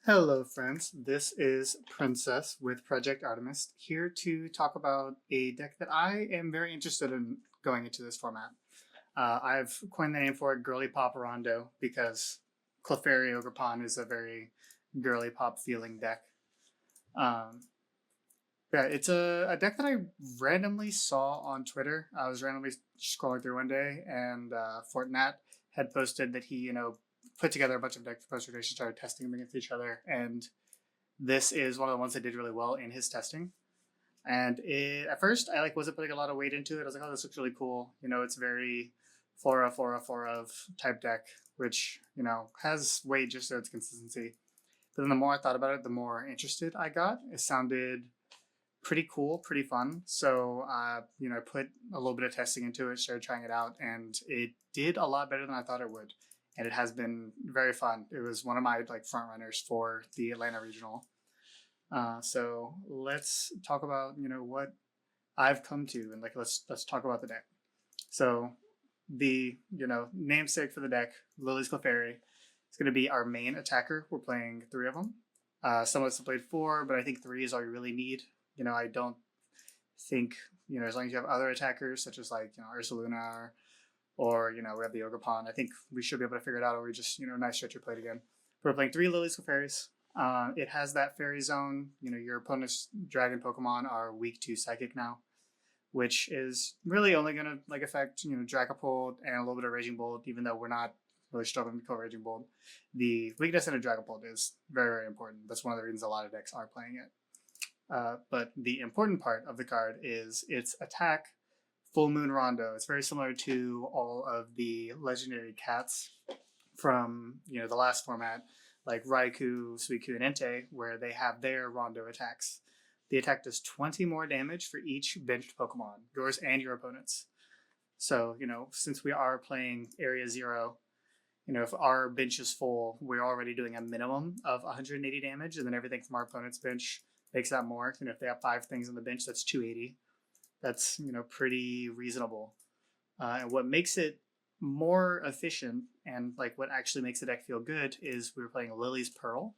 Hello, friends. This is Princess with Project Artemis here to talk about a deck that I am very interested in going into this format. I've coined the name for it Girliepop Rondo because Clefairy Ogerpon is a very Girliepop feeling deck. Um, yeah, it's a deck that I randomly saw on Twitter. I was randomly scrolling through one day, and Fortnat had posted that he put together a bunch of decks post rotation, started testing them against each other, and this is one of the ones that did really well in his testing. And at first, I wasn't putting a lot of weight into it. I was like, "Oh, this looks really cool." It's very four of type deck, which has weight just so its consistency. But then the more I thought about it, the more interested I got. It sounded pretty cool, pretty fun. So I put a little bit of testing into it, started trying it out, and it did a lot better than I thought it would. And it has been very fun. It was one of my front runners for the Atlanta regional. So let's talk about what I've come to, and let's talk about the deck. So the namesake for the deck, Lillie's Clefairy, is going to be our main attacker. We're playing three of them. Some of us have played four, but I think three is all you really need. I don't think as long as you have other attackers such as Ursaluna or we have the Ogerpon, I think we should be able to figure it out. Or we just nice stretch your plate again. We're playing three Lillie's Clefairies. It has that fairy zone. Your opponent's dragon Pokemon are weak to Psychic now, which is really only going to affect Dragapult and a little bit of Raging Bolt, even though we're not really struggling to kill Raging Bolt. The weakness in a Dragapult is very, very important. That's one of the reasons a lot of decks are playing it. But the important part of the card is its attack, Full Moon Rondo. It's very similar to all of the legendary cats from the last format, like Raikou, Suicune, and Entei, where they have their Rondo attacks. The attack does 20 more damage for each benched Pokemon, yours and your opponent's. So, since we are playing Area Zero, if our bench is full, we're already doing a minimum of 180 damage, and then everything from our opponent's bench makes that more. If they have five things on the bench, that's 280. That's, pretty reasonable. And what makes it more efficient and what actually makes the deck feel good is we were playing Lily's Pearl.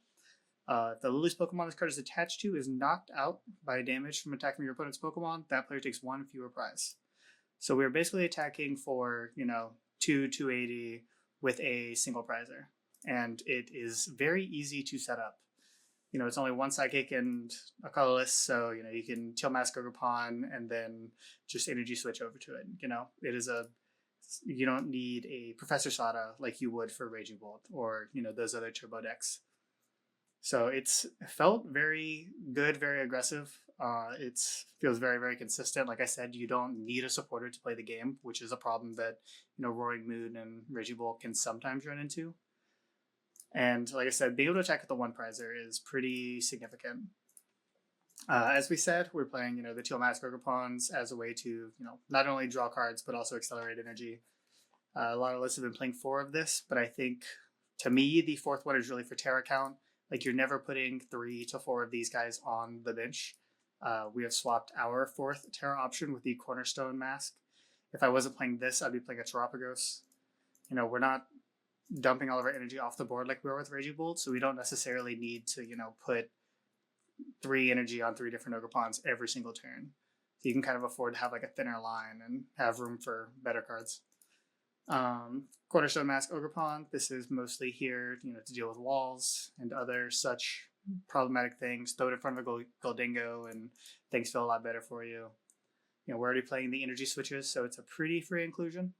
The Lily's Pokemon this card is attached to is knocked out by damage from attack from your opponent's Pokemon. That player takes one fewer prize. So we are basically attacking for 280 with a single prizer, and it is very easy to set up. It's only one Psychic and a colorless, so you can Teal Mask Ogerpon and then just energy switch over to it. It is you don't need a Professor Sada like you would for Raging Bolt or those other turbo decks. So it's felt very good, very aggressive. It feels very, very consistent. Like I said, you don't need a supporter to play the game, which is a problem that Roaring Moon and Raging Bolt can sometimes run into. And like I said, being able to attack with the one prizer is pretty significant. As we said, we're playing the Teal Mask Ogerpons as a way to not only draw cards but also accelerate energy. A lot of lists have been playing four of this, but I think to me the fourth one is really for Terra count. You're never putting 3 to 4 of these guys on the bench. We have swapped our fourth Terra option with the Cornerstone Mask. If I wasn't playing this, I'd be playing a Terapagos. We're not dumping all of our energy off the board like we were with Raging Bolt, so we don't necessarily need to put 3 energy on 3 different Ogerpons every single turn. So you can kind of afford to have a thinner line and have room for better cards. Cornerstone Mask Ogerpon. This is mostly here, to deal with walls and other such problematic things. Throw it in front of a Goldingo and things feel a lot better for you. We're already playing the energy switches, so it's a pretty free inclusion.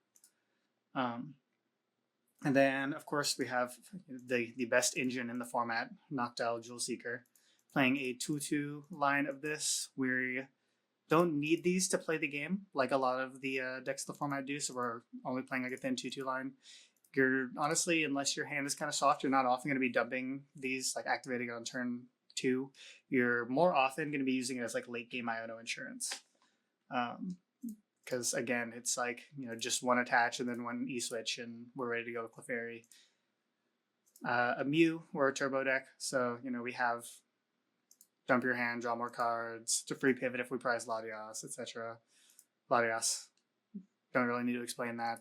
And then, of course, we have the best engine in the format, Noctowl Jewel Seeker. Playing a 2-2 line of this. We don't need these to play the game like a lot of the decks of the format do, so we're only playing a thin 2-2 line. You're honestly, unless your hand is kind of soft, you're not often going to be dumping these, activating on turn 2. You're more often going to be using it as late game Iono insurance. Because again, it's just one attach and then one E-switch, and we're ready to go with Clefairy. A Mew, we're a turbo deck, so we have dump your hand, draw more cards, to free pivot if we prize Latias, etc. Latias, don't really need to explain that.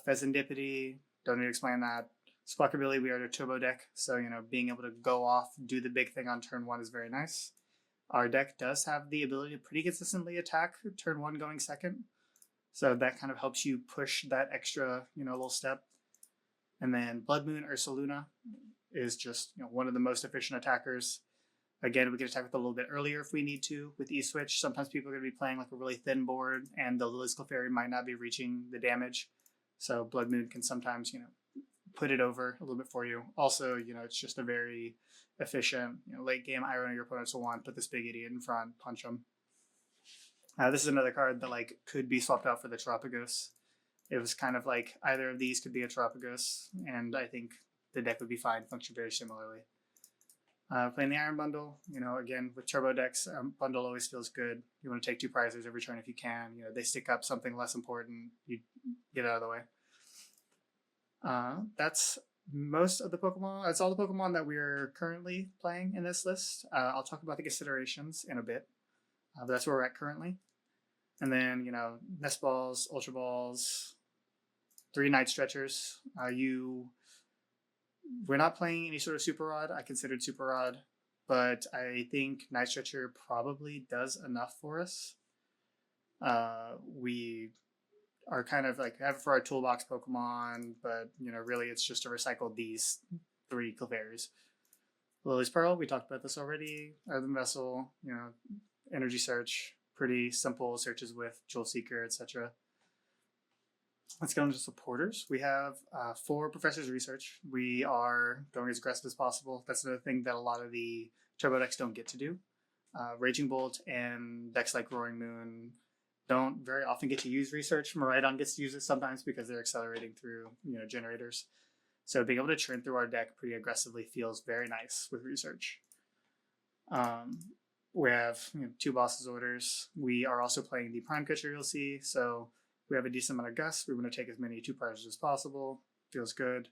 Pheasantipity, don't need to explain that. Squawkabilly, we are a turbo deck, so being able to go off, do the big thing on turn 1 is very nice. Our deck does have the ability to pretty consistently attack turn 1 going second, so that kind of helps you push that extra little step. And then Blood Moon Ursaluna is just one of the most efficient attackers. Again, we can attack with a little bit earlier if we need to with E-Switch. Sometimes people are going to be playing like a really thin board, and the Lillie's Clefairy might not be reaching the damage. So Blood Moon can sometimes, put it over a little bit for you. Also, it's just a very efficient, late game iron your opponents will want, put this big idiot in front, punch them. This is another card that like could be swapped out for the Terapagos. It was kind of like either of these could be a Terapagos, and I think the deck would be fine, function very similarly. Playing the Iron Bundle, again, with turbo decks, bundle always feels good. You want to take 2 prizes every turn if you can. They stick up something less important, you get out of the way. That's most of the Pokemon. That's all the Pokemon that we're currently playing in this list. I'll talk about the considerations in a bit, but that's where we're at currently. And then, Nest Balls, Ultra Balls, 3 Night Stretchers. We're not playing any sort of Super Rod. I considered Super Rod, but I think Night Stretcher probably does enough for us. We are kind of like have it for our toolbox Pokemon, but really it's just to recycle these 3 Clefairies. Lillie's Pearl, we talked about this already. Earthen Vessel, Energy Search, pretty simple searches with Jewel Seeker, etc. Let's get on to supporters. We have 4 Professor's Research. We are going as aggressive as possible. That's another thing that a lot of the turbo decks don't get to do. Raging Bolt and decks like Roaring Moon don't very often get to use Research. Miraidon gets to use it sometimes because they're accelerating through generators. So being able to churn through our deck pretty aggressively feels very nice with Research. We have 2 Boss's Orders. We are also playing the Prime Catcher, you'll see. So we have a decent amount of Gust. We want to take as many 2 prizes as possible. Feels good.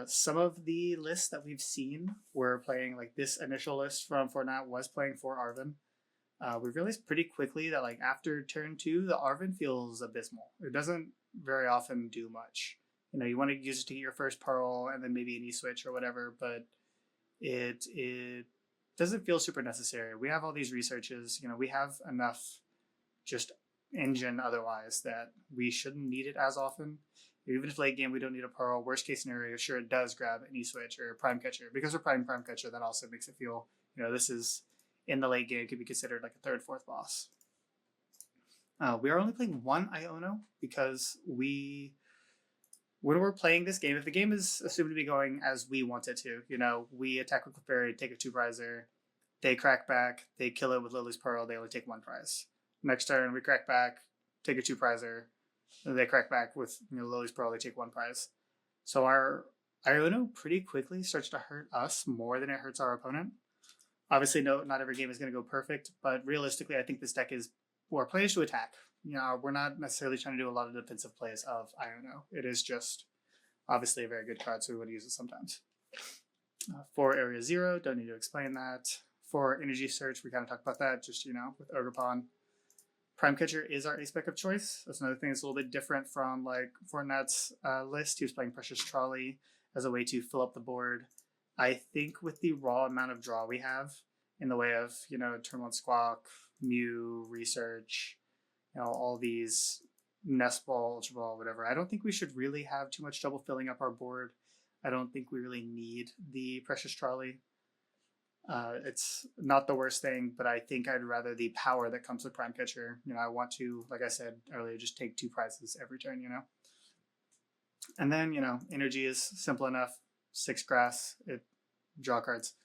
Some of the lists that we've seen were playing, like this initial list from Fortnite was playing for Arven. We realized pretty quickly that like after turn 2, the Arven feels abysmal. It doesn't very often do much. You want to use it to get your first Pearl and then maybe an E-Switch or whatever, but it doesn't feel super necessary. We have all these researches. We have enough just engine otherwise that we shouldn't need it as often. Even if late game we don't need a Pearl, worst case scenario, sure it does grab an E-Switch or a Prime Catcher. Because we're Prime Catcher, that also makes it feel, this is in the late game, could be considered like a 3rd, 4th boss. We are only playing 1 Iono because when we're playing this game, if the game is assumed to be going as we want it to, we attack with Clefairy, take a 2 prizer, they crack back, they kill it with Lillie's Pearl, they only take 1 prize. Next turn, we crack back, take a 2 prizer, they crack back with Lillie's Pearl, they take 1 prize. So our Iono pretty quickly starts to hurt us more than it hurts our opponent. Obviously, not every game is going to go perfect, but realistically, I think this deck is more plays to attack. We're not necessarily trying to do a lot of defensive plays of Iono. It is just obviously a very good card, so we would use it sometimes. For Area 0, don't need to explain that. For Energy Search, we kind of talked about that, just, with Ogerpon. Prime Catcher is our ace-spec of choice. That's another thing that's a little bit different from like Fortnite's list. He was playing Precious Trolley as a way to fill up the board. I think with the raw amount of draw we have in the way of, turn 1 Squawk, Mew, Research, all these Nest Ball, Ultra Ball, whatever, I don't think we should really have too much trouble filling up our board. I don't think we really need the Precious Trolley. It's not the worst thing, but I think I'd rather the power that comes with Prime Catcher. I want to, like I said earlier, just take 2 prizes every turn, And then, energy is simple enough. 6 grass, it draw cards.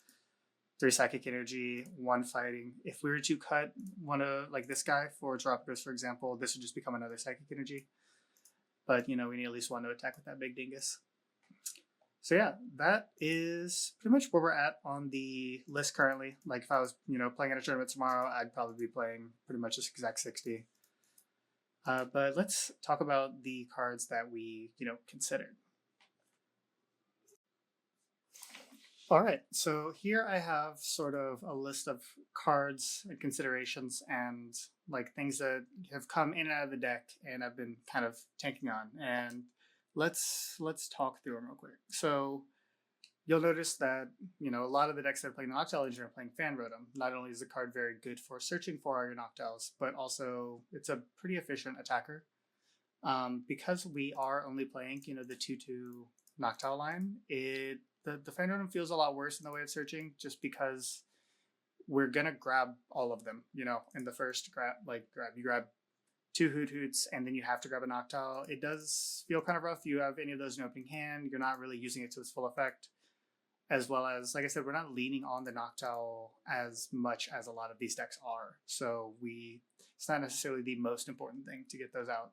3 psychic energy, 1 fighting. If we were to cut one of like this guy for Terapagos, for example, this would just become another psychic energy. But we need at least 1 to attack with that big dingus. So yeah, that is pretty much where we're at on the list currently. Like if I was, playing in a tournament tomorrow, I'd probably be playing pretty much this exact 60. But let's talk about the cards that we, considered. All right, so here I have sort of a list of cards and considerations and like things that have come in and out of the deck and I've been kind of tanking on. And let's talk through them real quick. So you'll notice that a lot of the decks that are playing the Noctowl engine are playing Fan Rotom. Not only is the card very good for searching for your Noctowls, but also it's a pretty efficient attacker. Because we are only playing the 2/2 Noctowl line, the Fan Rotom feels a lot worse in the way of searching, just because we're gonna grab all of them. In the first grab, you grab two Hoot Hoots, and then you have to grab a Noctowl. It does feel kind of rough. You have any of those in opening hand, you're not really using it to its full effect. As well as, like I said, we're not leaning on the Noctowl as much as a lot of these decks are. So it's not necessarily the most important thing to get those out.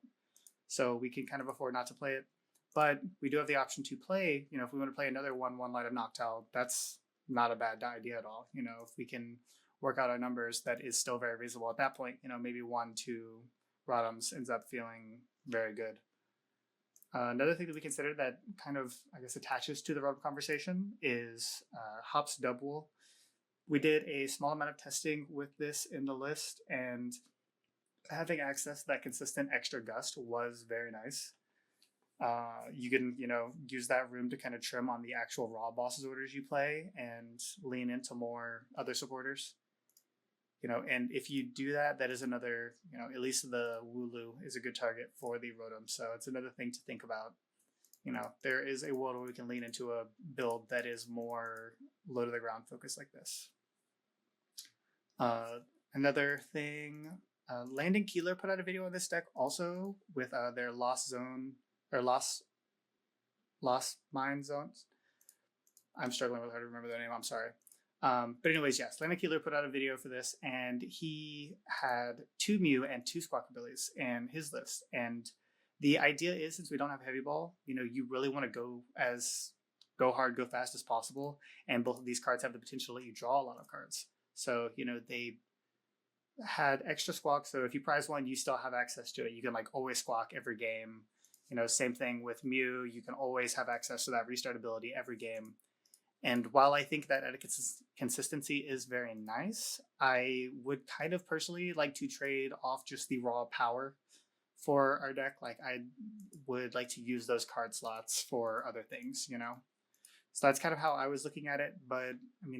So we can kind of afford not to play it. But we do have the option to play, if we want to play another 1/1 Light of Noctowl, that's not a bad idea at all. If we can work out our numbers, that is still very reasonable at that point. Maybe 1-2 Rotoms ends up feeling very good. Another thing that we consider that kind of, I guess, attaches to the Rotom conversation is Hop's Dubwool. We did a small amount of testing with this in the list, and having access to that consistent extra gust was very nice. You can, use that room to kind of trim on the actual raw bosses orders you play and lean into more other supporters. And if you do that, that is another, at least the Wooloo is a good target for the Rotom. So it's another thing to think about. There is a world where we can lean into a build that is more low to the ground focused like this. Another thing, Land and Keeler put out a video on this deck also with their Lost Zone or Lost Mine Zones. I'm struggling with how to remember their name. I'm sorry. But anyways, yes, Land and Keeler put out a video for this, and he had 2 Mew and 2 Squawkabillies in his list. And the idea is, since we don't have Heavy Ball, you really want to go hard, go fast as possible. And both of these cards have the potential to let you draw a lot of cards. So, they had extra Squawk. So if you prize one, you still have access to it. You can always Squawk every game. Same thing with Mew. You can always have access to that restart ability every game. And while I think that consistency is very nice, I would kind of personally like to trade off just the raw power for our deck. I would like to use those card slots for other things, So that's kind of how I was looking at it. But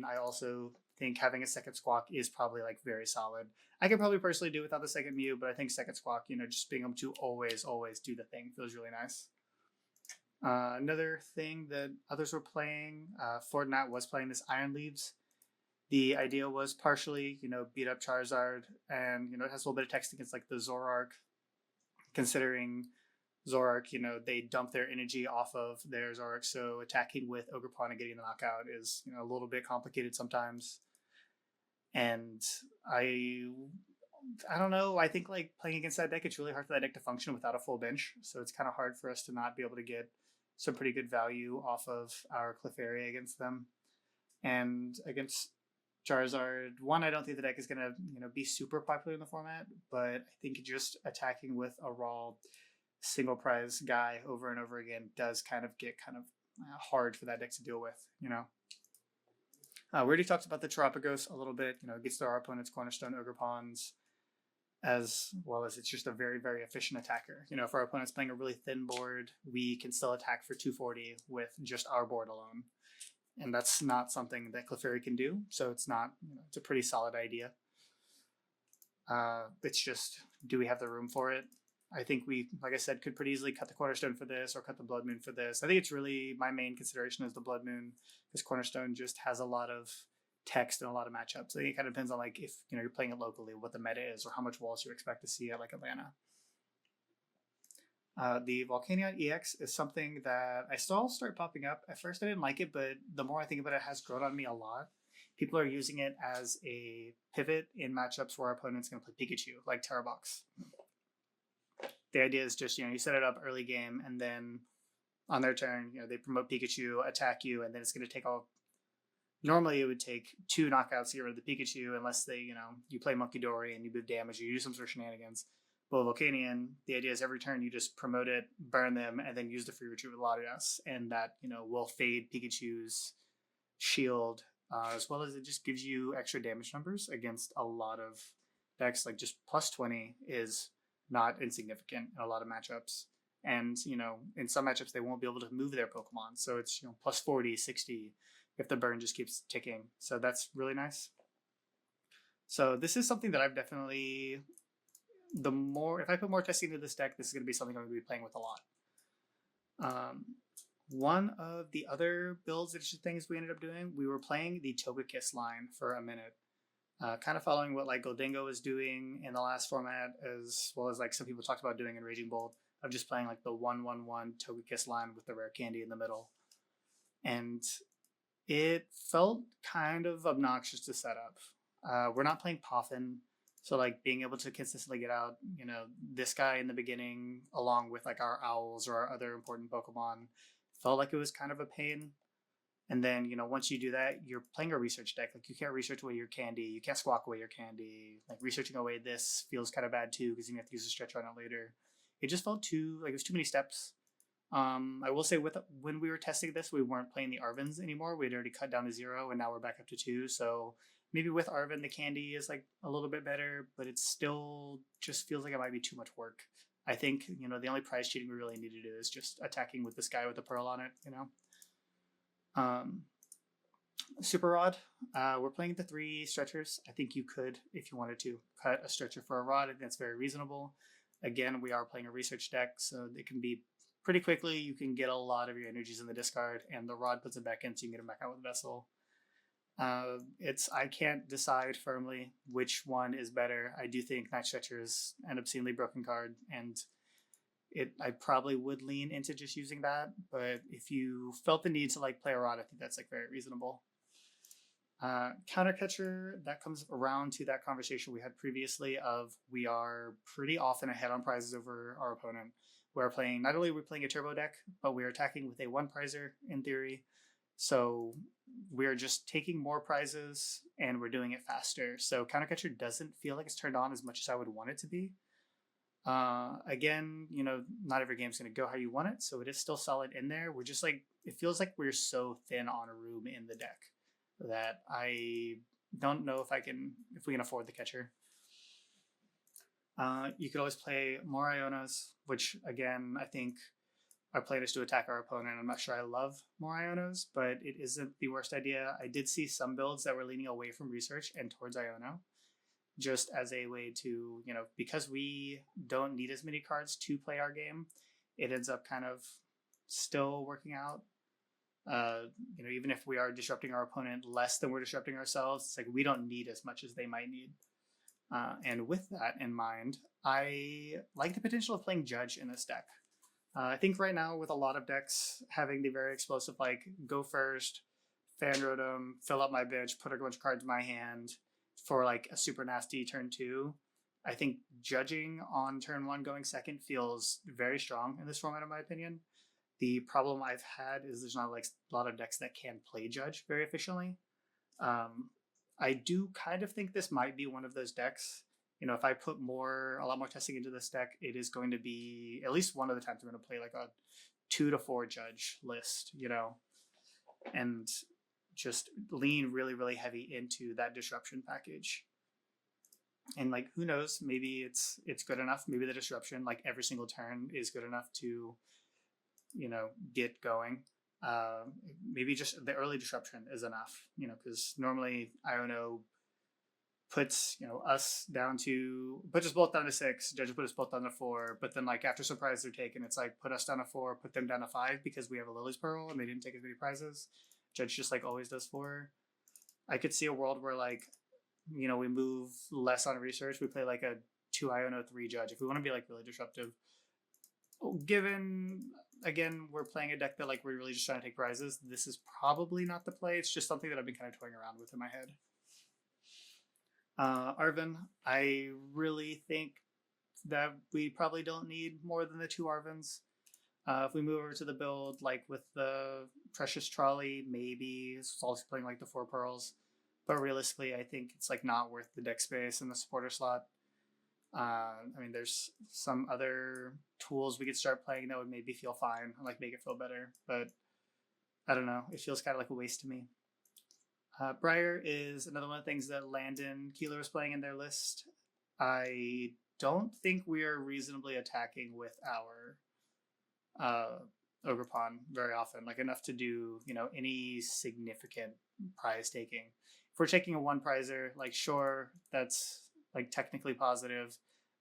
I also think having a second Squawk is probably very solid. I could probably personally do without the second Mew, but I think second Squawk, just being able to always do the thing feels really nice. Another thing that others were playing, Fortnite was playing this Iron Leaves. The idea was partially, beat up Charizard, and, it has a little bit of text against the Zoroark. Considering Zoroark, they dump their energy off of their Zoroark, so attacking with Ogerpon and getting the knockout is, a little bit complicated sometimes. And I don't know. I think playing against that deck, it's really hard for that deck to function without a full bench. So it's kind of hard for us to not be able to get some pretty good value off of our Clefairy against them. And against Charizard, one, I don't think the deck is going to be super popular in the format, but I think just attacking with a raw single prize guy over and over again does kind of get hard for that deck to deal with. We already talked about the Terapagos a little bit. It gets to our opponent's Cornerstone Ogerpons, as well as it's just a very, very efficient attacker. If our opponent's playing a really thin board, we can still attack for 240 with just our board alone. And that's not something that Clefairy can do. So it's not, it's a pretty solid idea. It's just, do we have the room for it? I think we, like I said, could pretty easily cut the Cornerstone for this or cut the Blood Moon for this. I think it's really, my main consideration is the Blood Moon, because Cornerstone just has a lot of text and a lot of matchups. I think it kind of depends on if you're playing it locally, what the meta is, or how much walls you expect to see at Atlanta. The Volcanion EX is something that I still start popping up. At first I didn't like it, but the more I think about it, it has grown on me a lot. People are using it as a pivot in matchups where our opponent's going to play Pikachu, like Terrabox. The idea is just, you set it up early game, and then on their turn, they promote Pikachu, attack you, and then it's going to take all. Normally, it would take 2 knockouts to get rid of the Pikachu, unless they, you play Monkey Dory and you move damage, or you do some sort of shenanigans. But Volcanion, the idea is every turn you just promote it, burn them, and then use the free retreat with Latias, and that will fade Pikachu's shield, as well as it just gives you extra damage numbers against a lot of decks. Just plus 20 is not insignificant in a lot of matchups, And, in some matchups, they won't be able to move their Pokemon. So it's, plus 40, 60 if the burn just keeps ticking. So that's really nice. So this is something that I've definitely, if I put more testing into this deck, this is going to be something I'm going to be playing with a lot. One of the other builds edition things we ended up doing, we were playing the Togekiss line for a minute. Kind of following what like Goldingo was doing in the last format, as well as like some people talked about doing in Raging Bolt, of just playing like the 1/1/1 Togekiss line with the rare candy in the middle. And it felt kind of obnoxious to set up. We're not playing Poffin, so like being able to consistently get out, this guy in the beginning, along with like our owls or our other important Pokemon, felt like it was kind of a pain. And then, once you do that, you're playing a research deck. Like, you can't research away your candy. You can't squawk away your candy. Like, researching away this feels kind of bad, too, because you have to use a stretch on it later. It just felt it was too many steps. I will say, when we were testing this, we weren't playing the Arvins anymore. We'd already cut down to 0, and now we're back up to 2. So maybe with Arvin, the candy is, like, a little bit better, but it still just feels like it might be too much work. I think, the only prize cheating we really need to do is just attacking with this guy with the pearl on it, Super Rod, we're playing the 3 stretchers. I think you could, if you wanted to, cut a stretcher for a rod. I think that's very reasonable. Again, we are playing a research deck, so it can be pretty quickly. You can get a lot of your energies in the discard, and the rod puts it back in, so you can get them back out with Vessel. I can't decide firmly which one is better. I do think Night Stretcher is an obscenely broken card, and I probably would lean into just using that, but if you felt the need to like play a rod, I think that's like very reasonable. Countercatcher, that comes around to that conversation we had previously of we are pretty often ahead on prizes over our opponent. Not only are we playing a turbo deck, but we're attacking with a 1 prizer in theory. So we're just taking more prizes and we're doing it faster. So Countercatcher doesn't feel like it's turned on as much as I would want it to be. Again, not every game's going to go how you want it, so it is still solid in there. We're just like, it feels like we're so thin on a room in the deck that I don't know if we can afford the catcher. You could always play more Ionos, which again, I think our plan is to attack our opponent. I'm not sure I love more Ionos, but it isn't the worst idea. I did see some builds that were leaning away from research and towards Iono, just as a way to, because we don't need as many cards to play our game, it ends up kind of still working out. Even if we are disrupting our opponent less than we're disrupting ourselves, it's like we don't need as much as they might need. And with that in mind, I like the potential of playing Judge in this deck. I think right now with a lot of decks having the very explosive, like, go first, Fan Rotom, fill up my bench, put a bunch of cards in my hand for like a super nasty turn 2, I think judging on turn 1 going second feels very strong in this format, in my opinion. The problem I've had is there's not like a lot of decks that can play Judge very efficiently. I do kind of think this might be one of those decks. If I put a lot more testing into this deck, it is going to be at least one of the times I'm going to play like a 2 to 4 Judge list, and just lean really, really heavy into that disruption package. And like, who knows, maybe it's good enough. Maybe the disruption, like every single turn, is good enough to, get going. Maybe just the early disruption is enough, because normally Iono puts us puts us both down to 6. Judge put us both down to 4, but then like after some prizes are taken, it's like put us down to 4, put them down to 5 because we have a Lily's Pearl and they didn't take as many prizes. Judge just like always does 4. I could see a world where like we move less on research. We play like a 2 Iono 3 Judge if we want to be like really disruptive. Given again we're playing a deck that like we're really just trying to take prizes, this is probably not the play. It's just something that I've been kind of toying around with in my head. Arvin, I really think that we probably don't need more than the 2 Arvins. If we move over to the build, like with the Precious Trolley, maybe it's also playing like the 4 Pearls. But realistically, I think it's like not worth the deck space in the supporter slot. There's some other tools we could start playing that would maybe feel fine and like make it feel better. But I don't know. It feels kind of like a waste to me. Briar is another one of the things that Landon Keeler is playing in their list. I don't think we are reasonably attacking with our uh, Ogerpon very often, like enough to do, you know, any significant prize taking. If we're taking a one prizer, like sure, that's like technically positive,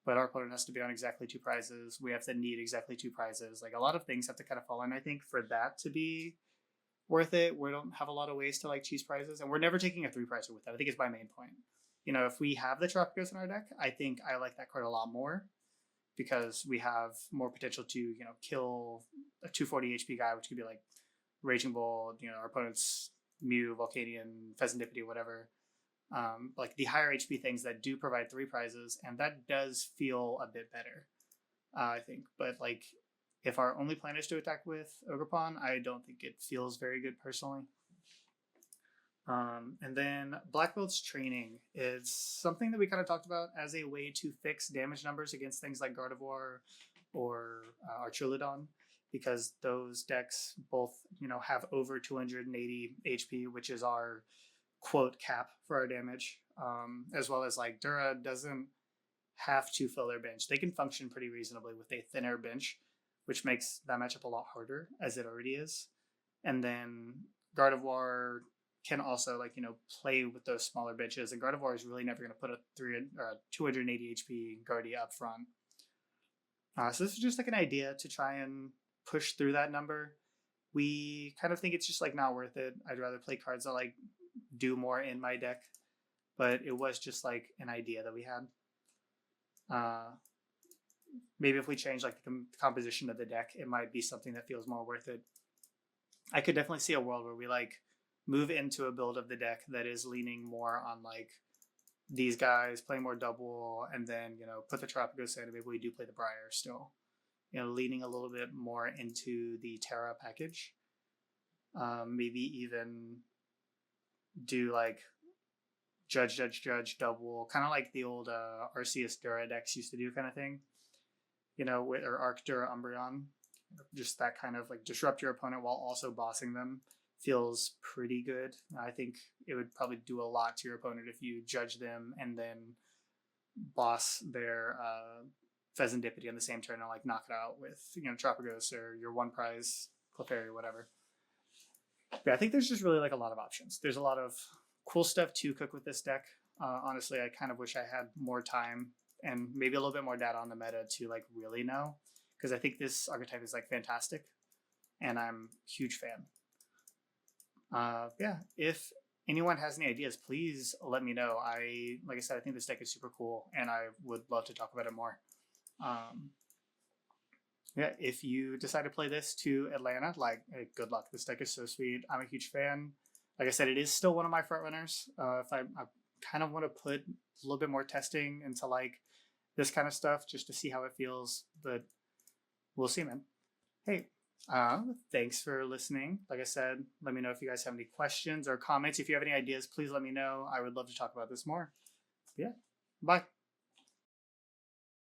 but our opponent has to be on exactly two prizes. We have to need exactly two prizes. Like a lot of things have to kind of fall in, I think, for that to be worth it. We don't have a lot of ways to like cheese prizes, and we're never taking a three prizer with that. I think it's my main point. You know, if we have the Tropicos in our deck, I think I like that card a lot more because we have more potential to, you know, kill a 240 HP guy, which could be like Raging Bull, you know, our opponent's Mew, Volcanion, Pheasantipity, whatever. Like the higher HP things that do provide three prizes, and that does feel a bit better, I think. But like, if our only plan is to attack with Ogerpon, I don't think it feels very good personally. And then Black Belt's training is something that we kind of talked about as a way to fix damage numbers against things like Gardevoir or Archulodon, because those decks both, you know, have over 280 HP, which is our quote cap for our damage, as well as like Dura doesn't have to fill their bench. They can function pretty reasonably with a thinner bench, which makes that matchup a lot harder as it already is. And then Gardevoir can also, like, you know, play with those smaller benches, and Gardevoir is really never going to put a 280 HP Guardia up front. So this is just like an idea to try and push through that number. We kind of think it's just like not worth it. I'd rather play cards that like do more in my deck, but it was just like an idea that we had. Maybe if we change like the composition of the deck, it might be something that feels more worth it. I could definitely see a world where we like move into a build of the deck that is leaning more on like these guys, play more double, and then, you know, put the Tropicos in, and maybe we do play the Briar still. You know, leaning a little bit more into the Terra package. Maybe even do like Judge, double, kind of like the old Arceus Dura decks used to do, kind of thing. You know, or Arc Dura Umbreon. Just that kind of like disrupt your opponent while also bossing them feels pretty good. I think it would probably do a lot to your opponent if you judge them and then boss their Pheasantipity on the same turn and like knock it out with, you know, Tropicos or your one prize Clefairy or whatever. But I think there's just really like a lot of options. There's a lot of cool stuff to cook with this deck. Honestly, I kind of wish I had more time and maybe a little bit more data on the meta to like really know, because I think this archetype is like fantastic and I'm a huge fan. Yeah, if anyone has any ideas, please let me know. Like I said, I think this deck is super cool and I would love to talk about it more. Yeah, if you decide to play this to Atlanta, like, hey, good luck. This deck is so sweet. I'm a huge fan. Like I said, it is still one of my front runners. If I kind of want to put a little bit more testing into like this kind of stuff just to see how it feels, but we'll see, man. Hey, thanks for listening. Like I said, let me know if you guys have any questions or comments. If you have any ideas, please let me know. I would love to talk about this more. Yeah, bye.